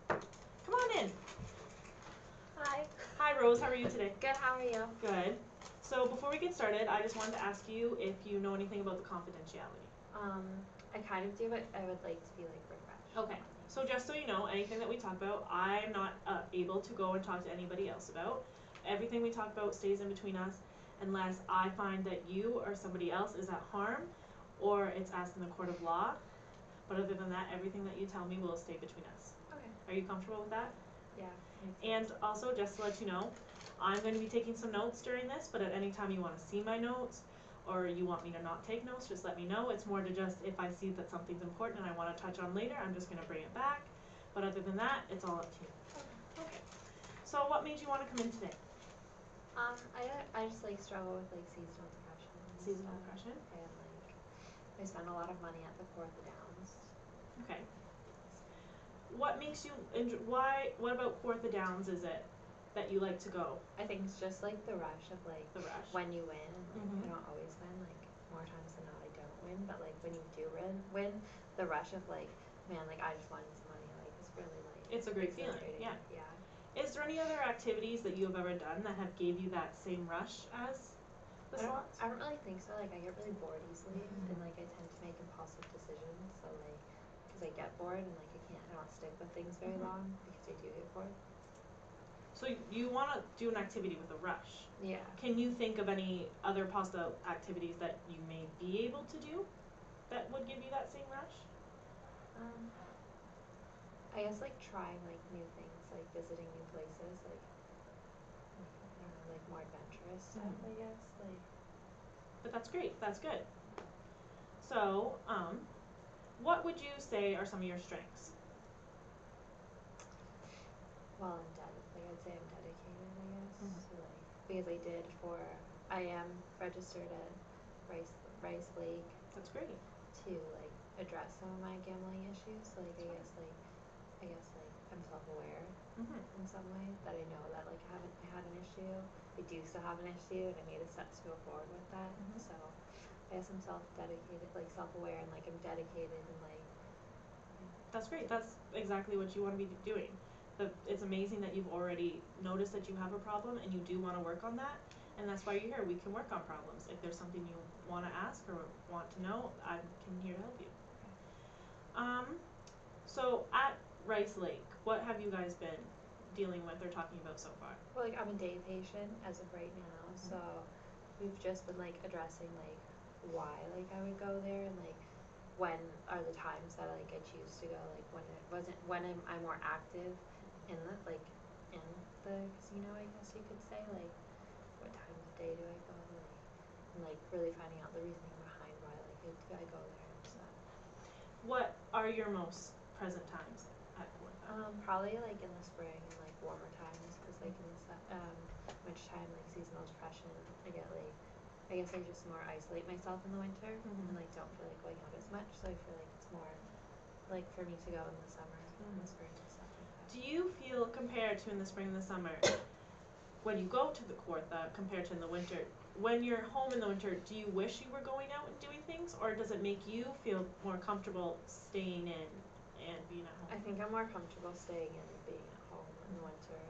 Come on in. Hi. Hi, Rose. How are you today? Good, how are you? Good. So before we get started, I just wanted to ask you if you know anything about the confidentiality. I kind of do, but I would like to be like refreshed. Okay. So just so you know, anything that we talk about, I'm not able to go and talk to anybody else about. Everything we talk about stays in between us unless I find that you or somebody else is at harm or it's asked in the court of law. But other than that, everything that you tell me will stay between us. Okay. Are you comfortable with that? Yeah. And also, just to let you know, I'm going to be taking some notes during this, but at any time you want to see my notes or you want me to not take notes, just let me know. It's more to just, if I see that something's important and I want to touch on later, I'm just going to bring it back. But other than that, it's all up to you. Okay. So what made you want to come in today? I just like struggle with like seasonal depression. Seasonal depression? And like I spend a lot of money at the Kawartha Downs. Okay. What makes you what about Kawartha Downs is it that you like to go? I think it's just like the rush of like The rush. when you win. Mhm. I don't always win, like more times than not I don't win, but like when you do win, the rush of like, man, like I just won some money, like it's really like it's a great feeling. Yeah. Yeah. Is there any other activities that you have ever done that have gave you that same rush as the slots? I don't really think so. Like I get really bored easily, and like I tend to make impulsive decisions. So like, because I get bored and like I don't stick with things very long because I do get bored. So you want to do an activity with a rush. Yeah. Can you think of any other possible activities that you may be able to do that would give you that same rush? I guess like trying like new things, like visiting new places, like I don't know, like more adventurous stuff. I guess like. But that's great. That's good. So, what would you say are some of your strengths? Well, like I'd say I'm dedicated, I guess. So like because I am registered at Rice Lake. That's great. To like address some of my gambling issues, like I guess like I'm self-aware in some way that I know that like I had an issue. I do still have an issue, and I made a step to go forward with that. So I guess I'm self-dedicated, like self-aware, and like I'm dedicated, and like. That's great. That's exactly what you want to be doing. It's amazing that you've already noticed that you have a problem and you do want to work on that. And that's why you're here. We can work on problems. If there's something you want to ask or want to know, I'm here to help you. So at Rice Lake, what have you guys been dealing with or talking about so far? Well, like I'm a day patient as of right now, so we've just been like addressing like why like I would go there, and like when are the times that like I choose to go, like when I'm more active in the casino, I guess you could say, like what time of day do I go, like, and like really finding out the reasoning behind why like I go there and stuff. What are your most present times at Kawartha? Probably like in the spring and like warmer times, because like in the wintertime, like seasonal depression, I get like, I guess I just more isolate myself in the winter and like don't feel like going out as much, so I feel like it's more like for me to go in the summer and the spring and stuff like that. Do you feel, compared to in the spring and the summer, when you go to the Kawartha compared to in the winter, when you're home in the winter, do you wish you were going out and doing things, or does it make you feel more comfortable staying in and being at home? I think I'm more comfortable staying in and being at home in the winter,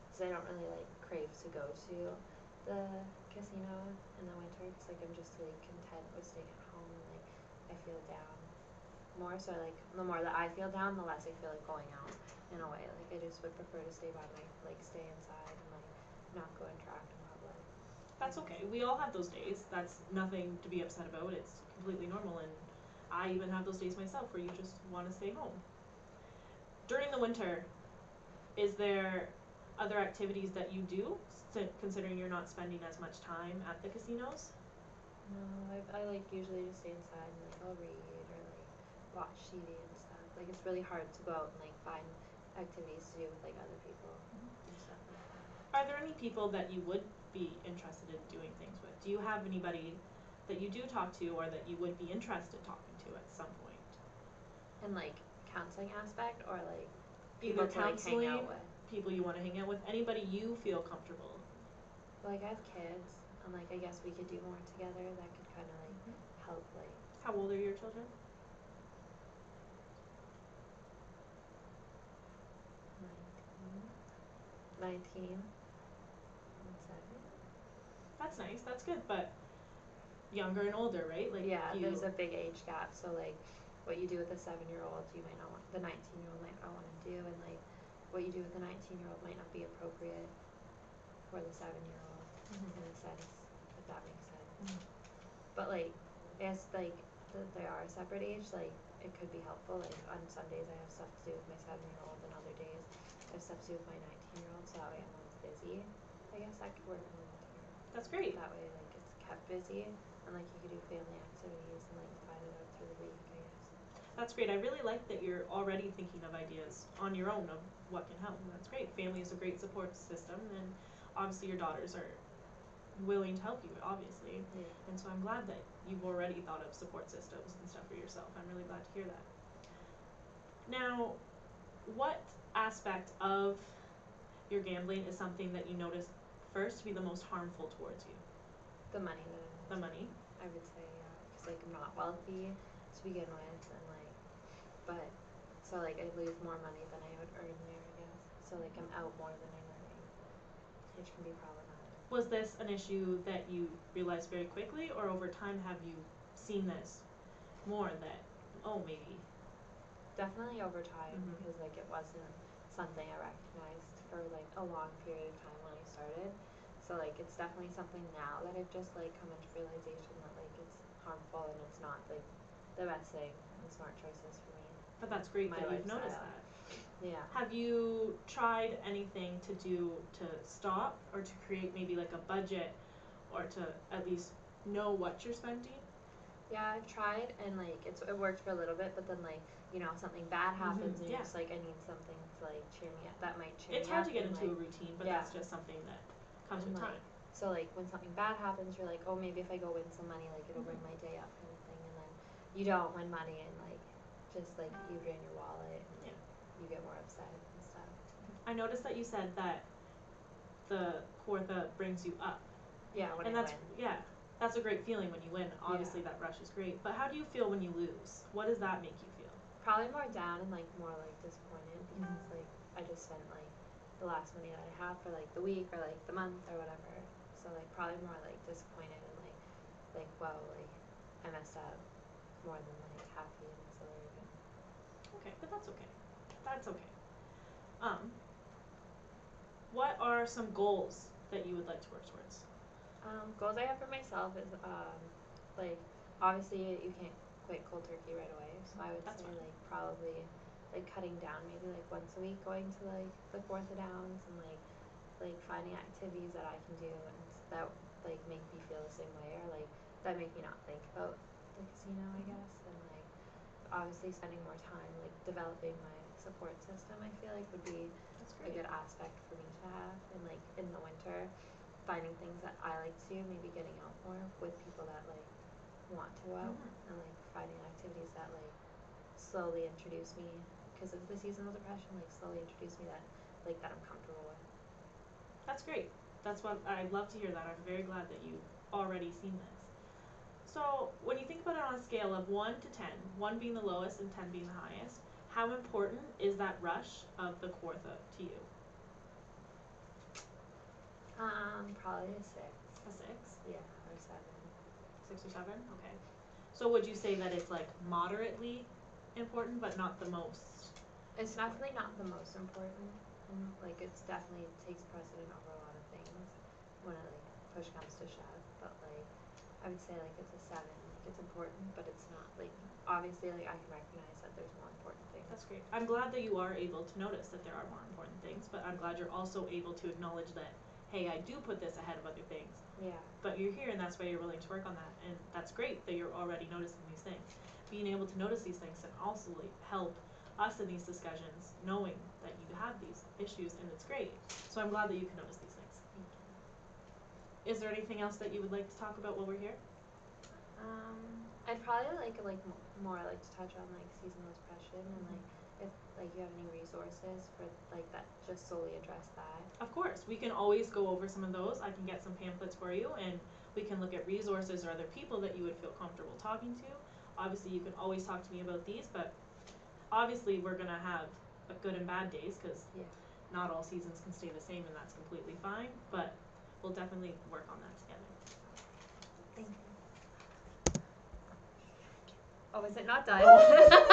because I don't really like crave to go to the casino in the winter, because like I'm just like content with staying at home, and like I feel down more, so like the more that I feel down, the less I feel like going out in a way. Like I just would prefer to stay stay inside and like not go interact in public. That's okay. We all have those days. That's nothing to be upset about. It's completely normal, and I even have those days myself where you just want to stay home. During the winter, is there other activities that you do, considering you're not spending as much time at the casinos? No, I like usually just stay inside and like I'll read or like watch TV and stuff. Like it's really hard to go out and like find activities to do with like other people and stuff like that. Are there any people that you would be interested in doing things with? Do you have anybody that you do talk to or that you would be interested talking to at some point? And like counseling aspect, or like Either people to like hang out with? people you want to hang out with, anybody you feel comfortable. Well, like I have kids, and like I guess we could do more together. That could kind of like help. Like, how old are your children? 19 and 7. That's nice, that's good, but younger and older, right? Like Yeah, you, there's a big age gap. So like, what you do with a 7-year-old, you might not want the 19-year-old might not want to do, and like, what you do with the 19-year-old might not be appropriate for the 7-year-old in a sense, if that makes sense. Mhm. But like, as like they are a separate age, like it could be helpful. Like on some days I have stuff to do with my 7-year-old, and other days I have stuff to do with my 19-year-old. So that way I'm always busy. I guess that could work a little too. That's great. That way, like it's kept busy, and like you could do family activities and like divide it out through the week. I guess. That's great. I really like that you're already thinking of ideas on your own of what can help. That's great. Family is a great support system, and obviously your daughters are willing to help you, obviously. Yeah. And so I'm glad that you've already thought of support systems and stuff for yourself. I'm really glad to hear that. Now, what aspect of your gambling is something that you notice first to be the most harmful towards you? The money that The money? I would say, yeah, because like I'm not wealthy to begin with, and like, but so like I lose more money than I would earn there, I guess. So like I'm out more than I'm earning, which can be problematic. Was this an issue that you realized very quickly, or over time have you seen this more that, oh, maybe? Definitely over time, Mhm. because like it wasn't something I recognized for like a long period of time when I started. So like it's definitely something now that I've just like come into realization that like it's harmful and it's not like the best thing and smart choices for me. But that's great My that you've noticed lifestyle. that. Yeah. Have you tried anything to do to stop or to create maybe like a budget or to at least know what you're spending? Yeah, I've tried and like it worked for a little bit, but then like something bad happens and you're yeah. just like I need something to like cheer me up. That might cheer It's me hard up. to get and, into a like, routine, but yeah. that's just something that comes And with like time. so like when something bad happens, you're like, oh maybe if I go win some money, like it'll bring my day up kind of thing, and then you don't win money and like just like you drain your wallet and like you get more upset and stuff. I noticed that you said that the Kawartha brings you up. Yeah, when And I that's, win. yeah, that's a great feeling when you win. Obviously that rush is great. But how do you feel when you lose? What does that make you feel? Probably more down and like more like disappointed because like I just spent like the last money that I have for like the week or like the month or whatever. So like probably more like disappointed and like wow, like I messed up more than like happy and exhilarated. Okay, but that's okay. That's okay. What are some goals that you would like to work towards? Goals I have for myself is like obviously you can't quit cold turkey right away, so I would That's say fine. like probably like cutting down maybe like once a week, going to like the Kawartha Downs and like finding activities that I can do and that like make me feel the same way or like that make me not think about the casino, I guess, and like obviously spending more time like developing my support system I feel like would be That's a great. good aspect for me to have, and like in the winter finding things that I like to do, maybe getting out more with people that like want to go out and like finding activities that like slowly introduce me because of the seasonal depression, like slowly introduce me that I'm comfortable with. That's great. That's what I'd love to hear that. I'm very glad that you've already seen this. So when you think about it on a scale of 1 to 10, 1 being the lowest and 10 being the highest, how important is that rush of the Kawartha to you? Probably a 6. A 6? Yeah, or 7. 6 or 7? Okay. So would you say that it's like moderately important but not the most? It's definitely not the most important, and like it's definitely takes precedent over a lot of things when it like push comes to shove. But like I would say like it's a 7. Like it's important, but it's not like obviously like I can recognize that there's more important things. That's great. I'm glad that you are able to notice that there are more important things, but I'm glad you're also able to acknowledge that, hey, I do put this ahead of other things. Yeah. But you're here and that's why you're willing to work on that, and that's great that you're already noticing these things. Being able to notice these things can also like help us in these discussions, knowing that you have these issues, and it's great. So I'm glad that you can notice these things. Thank you. Is there anything else that you would like to talk about while we're here? I'd probably like more like to touch on like seasonal depression and like if like you have any resources for like that just solely address that. Of course, we can always go over some of those. I can get some pamphlets for you, and we can look at resources or other people that you would feel comfortable talking to. Obviously, you can always talk to me about these, but obviously we're gonna have good and bad days because Yeah. not all seasons can stay the same, and that's completely fine, but we'll definitely work on that together. Thank you. Oh, is it not done?